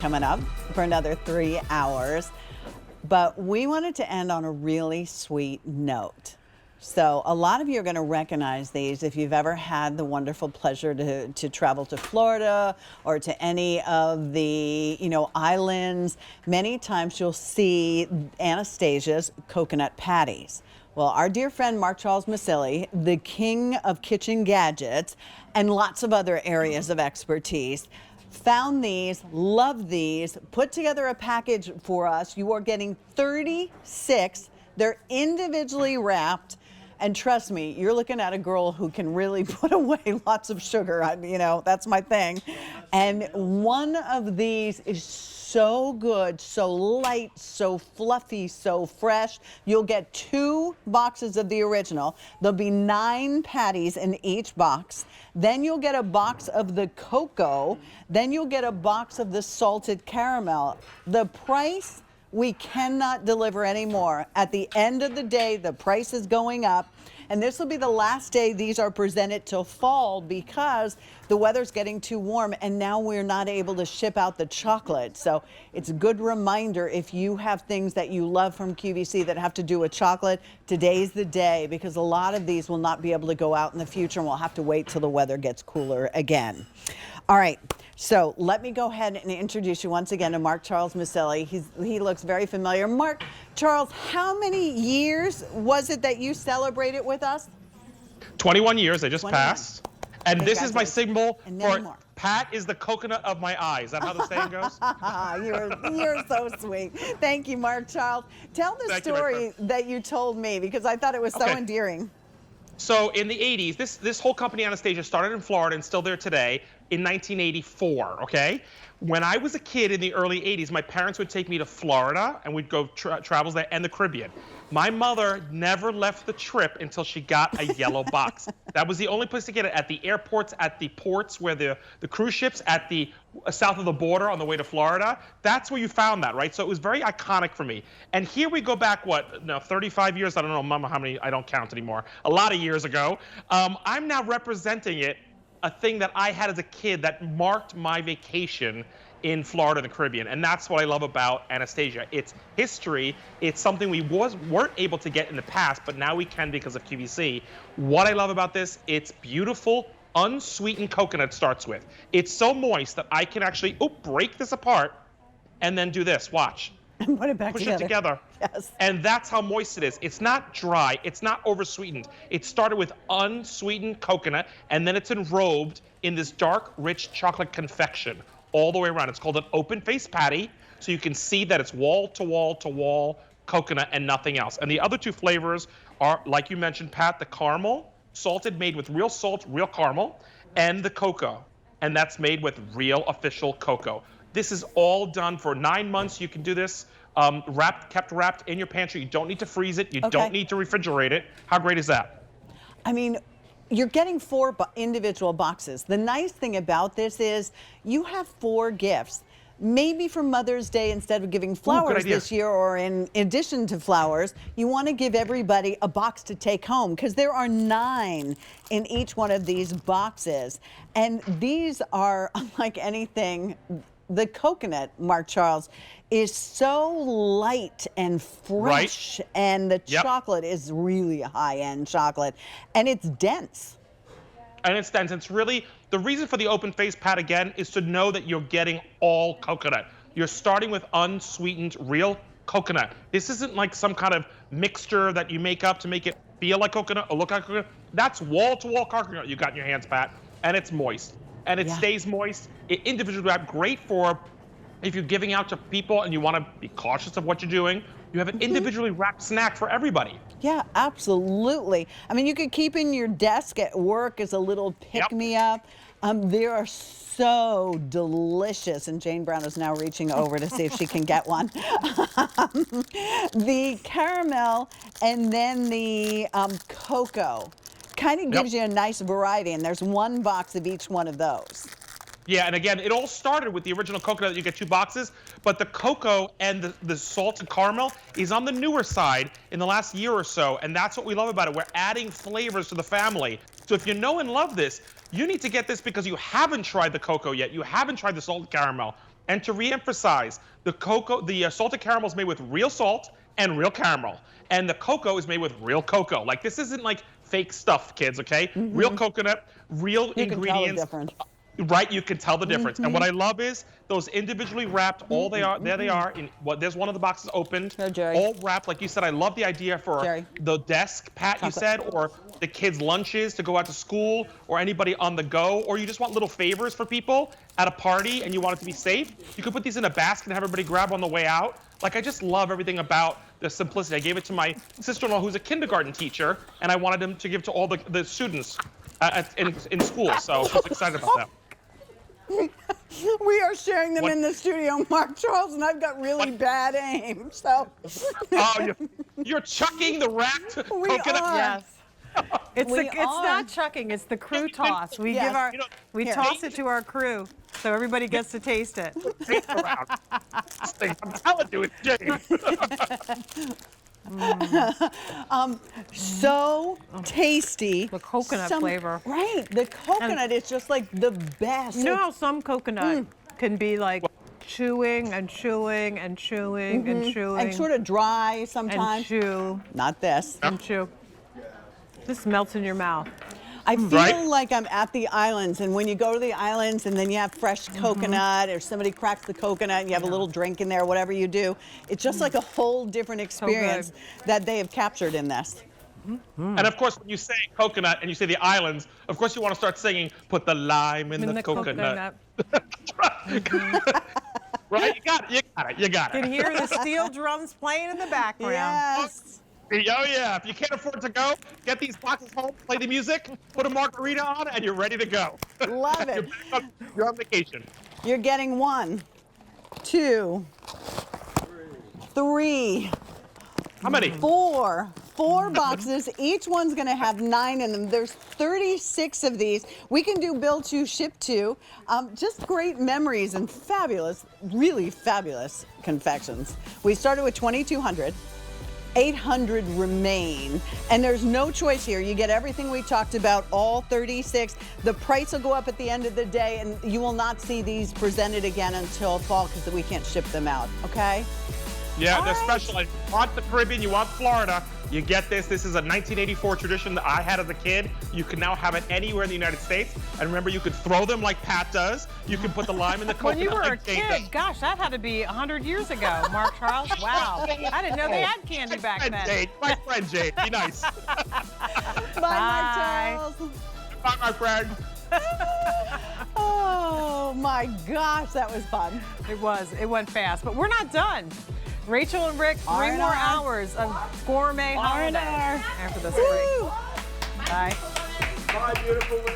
coming up for another 3 hours. But we wanted to end on a really sweet note. So a lot of you are going to recognize these if you've ever had the wonderful pleasure to travel to Florida or to any of the, islands. Many times you'll see Anastasia's coconut patties. Well, our dear friend Mark Charles Masilli, the king of kitchen gadgets and lots of other areas of expertise, found these, loved these, put together a package for us. You are getting 36. They're individually wrapped. And trust me, you're looking at a girl who can really put away lots of sugar. That's my thing. And one of these is so good, so light, so fluffy, so fresh. You'll get 2 boxes of the original. There'll be 9 patties in each box. Then you'll get a box of the cocoa. Then you'll get a box of the salted caramel. The price, we cannot deliver anymore. At the end of the day, the price is going up. And this will be the last day these are presented till fall because the weather's getting too warm and now we're not able to ship out the chocolate. So it's a good reminder if you have things that you love from QVC that have to do with chocolate, today's the day because a lot of these will not be able to go out in the future and we'll have to wait till the weather gets cooler again. All right, so let me go ahead and introduce you once again to Mark Charles Masilli. He looks very familiar. Mark Charles, how many years was it that you celebrated with us? 21 years, I just passed. And this is my symbol for Pat is the coconut of my eye. Is that how the saying goes? You're so sweet. Thank you, Mark Charles. Tell the story that you told me because I thought it was so endearing. So in the 80s, this whole company, Anastasia, started in Florida and still there today in 1984, okay? When I was a kid in the early 80s, my parents would take me to Florida and we'd go travels there and the Caribbean. My mother never left the trip until she got a yellow box. That was the only place to get it, at the airports, at the ports where the cruise ships, at the south of the border on the way to Florida. That's where you found that, right? So it was very iconic for me. And here we go back, 35 years? I don't know, Mama, how many, I don't count anymore. A lot of years ago. I'm now representing it, a thing that I had as a kid that marked my vacation in Florida and the Caribbean. And that's what I love about Anastasia. It's history. It's something we weren't able to get in the past, but now we can because of QVC. What I love about this, it's beautiful, unsweetened coconut starts with. It's so moist that I can actually break this apart and then do this. Watch. And put it back together. Push it together. Yes. And that's how moist it is. It's not dry. It's not oversweetened. It started with unsweetened coconut, and then it's enrobed in this dark, rich chocolate confection all the way around. It's called an open face patty, so you can see that it's wall to wall to wall coconut and nothing else. And the other 2 flavors are, like you mentioned, Pat, the caramel, salted, made with real salt, real caramel, and the cocoa. And that's made with real official cocoa. This is all done for 9 months. You can do this kept wrapped in your pantry. You don't need to freeze it. You don't need to refrigerate it. How great is that? I mean, you're getting 4 individual boxes. The nice thing about this is you have 4 gifts. Maybe for Mother's Day, instead of giving flowers this year, or in addition to flowers, you want to give everybody a box to take home because there are 9 in each one of these boxes. And these are unlike anything. The coconut, Mark Charles, is so light and fresh, and the chocolate is really high-end chocolate, and it's dense. And it's dense. It's really, the reason for the open face pat again is to know that you're getting all coconut. You're starting with unsweetened real coconut. This isn't like some kind of mixture that you make up to make it feel like coconut or look like coconut. That's wall-to-wall coconut you got in your hands, Pat, and it's moist. And it stays moist. It individually wrapped, great for if you're giving out to people and you want to be cautious of what you're doing. You have an individually wrapped snack for everybody. Yeah, absolutely. I mean, you could keep in your desk at work as a little pick-me-up. They are so delicious, and Jane Brown is now reaching over to see if she can get one. The caramel and then the cocoa kind of gives you a nice variety, and there's 1 box of each one of those. Yeah, and again, it all started with the original coconut. You get 2 boxes, but the cocoa and the salted caramel is on the newer side in the last year or so, and that's what we love about it. We're adding flavors to the family. So if you know and love this, you need to get this because you haven't tried the cocoa yet. You haven't tried the salted caramel. And to re-emphasize, the salted caramel is made with real salt and real caramel. And the cocoa is made with real cocoa. Like, this isn't like fake stuff, kids, okay? Real coconut, real ingredients. You can tell the difference. Right, you can tell the difference. And what I love is those individually wrapped, all they are, there they are. There's one of the boxes opened, Here, Jerry. all wrapped. Like you said, I love the idea for Jerry. the desk, Pat, you said, or the kids' lunches to go out to school, or anybody on the go, or you just want little favors for people at a party and you want it to be safe. You could put these in a basket and have everybody grab on the way out. Like, I just love everything about the simplicity. I gave it to my sister-in-law, who's a kindergarten teacher, and I wanted him to give to all the students in school. So I was excited about that. We are sharing them What? in the studio, Mark Charles, and I've got really bad aim. So Oh, you're chucking the wrapped We coconut. are. Yes. It's We it's are. not chucking, it's the crew toss. We Yes. give our You know, we here. toss it to our crew so everybody gets to taste it. Take it around. This thing, I'm telling you, it's James. so tasty. The coconut flavor. Right. The coconut is just like the best. You know how some coconut can be like chewing and chewing and chewing and chewing and sort of dry and sometimes. chew Not this. and chew. This melts in your mouth. I feel Right. like I'm at the islands, and when you go to the islands and then you have fresh coconut, or somebody cracks the coconut and you have a little drink in there, whatever you do, it's just like a whole different experience that they have captured in this. And of course, when you say coconut and you say the islands, of course you want to start singing, put the lime in the coconut. Right? You got it. You got it. You got You it. can hear the steel drums playing in the background. Yes. Oh yeah, if you can't afford to go, get these boxes home, play the music, put a margarita on, and you're ready to go. Love it. You're on vacation. You're getting 1, 2, 3, How many? 4 boxes. Each one's going to have 9 in them. There's 36 of these. We can do bill to, ship to. Just great memories and fabulous, really fabulous confections. We started with 2,200. 800 remain, and there's no choice here. You get everything we talked about, all 36. The price will go up at the end of the day, and you will not see these presented again until fall because we can't ship them out, okay? Yeah, All they're right. special. If you want the Caribbean, you want Florida, you get this. This is a 1984 tradition that I had as a kid. You can now have it anywhere in the United States. And remember, you could throw them like Pat does. You can put the lime in the coconut When you were a like Jane kid, does. gosh, that had to be 100 years ago, Mark Charles. Wow. I didn't know they had candy back friend then. Jane, my friend Jane, be nice. Bye, Bye. Mark Charles. Bye, my friend. Oh my gosh, that was fun. It was. It went fast. But we're not done. Rachel and Rick, 3 R&R. more hours of gourmet holiday R&R. after this break. Woo! Bye. Bye, beautiful women.